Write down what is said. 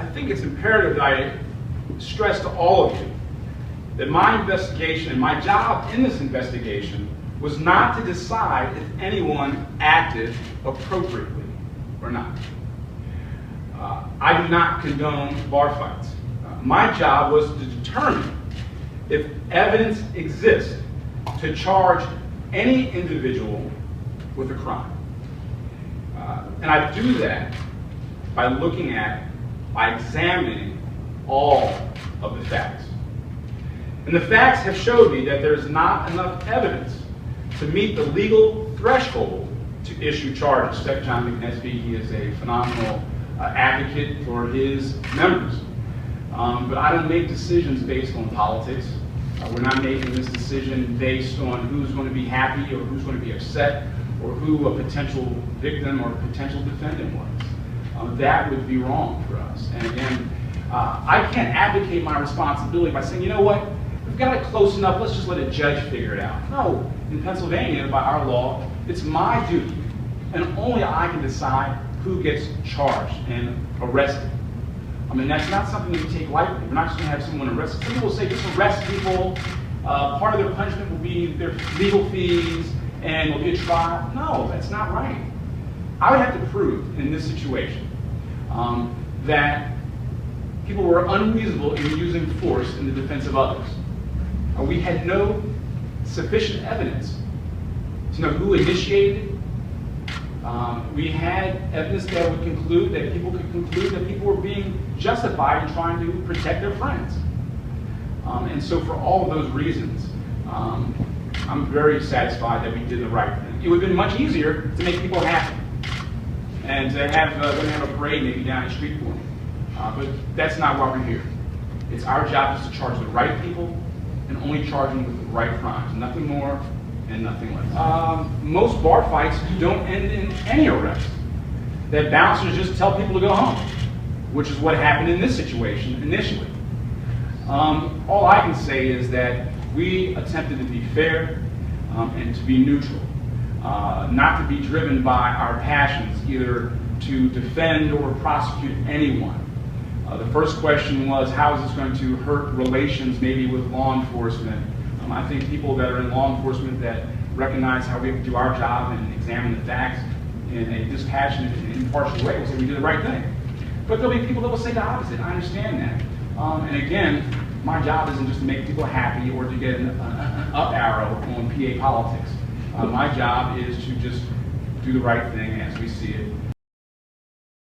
I think it's imperative that I stress to all of you that my investigation and my job in this investigation was not to decide if anyone acted appropriately or not. I do not condone bar fights. My job was to determine if evidence exists to charge any individual with a crime. And I do that by examining all of the facts. And the facts have showed me that there's not enough evidence to meet the legal threshold to issue charges. Except John McNesby, he is a phenomenal advocate for his members. But I don't make decisions based on politics. We're not making this decision based on who's going to be happy or who's going to be upset or who a potential victim or potential defendant was. That would be wrong for us. And again, I can't advocate my responsibility by saying, you know what, we've got it close enough, let's just let a judge figure it out. No, in Pennsylvania, by our law, it's my duty, and only I can decide who gets charged and arrested. I mean, that's not something that we take lightly. We're not just going to have someone arrested. Some people say just arrest people. Part of their punishment will be their legal fees and will be a trial. No, that's not right. I would have to prove in this situation that people were unreasonable in using force in the defense of others. We had no sufficient evidence to know who initiated it. We had evidence that would conclude that people could conclude that people were being justified in trying to protect their friends. And so for all of those reasons, I'm very satisfied that we did the right thing. It would have been much easier to make people happy and to have a parade maybe down the street for them. But that's not why we're here. It's our job is to charge the right people and only charge them with the right crimes, nothing more and nothing less. Most bar fights don't end in any arrest. That bouncers just tell people to go home, which is what happened in this situation initially. All I can say is that we attempted to be fair and to be neutral, not to be driven by our passions, either to defend or prosecute anyone. The first question was, how is this going to hurt relations maybe with law enforcement? I think people that are in law enforcement that recognize how we have to do our job and examine the facts in a dispassionate and impartial way will say we did the right thing. But there'll be people that will say the opposite. I understand that. And again, my job isn't just to make people happy or to get an up arrow on PA politics. My job is to just do the right thing as we see it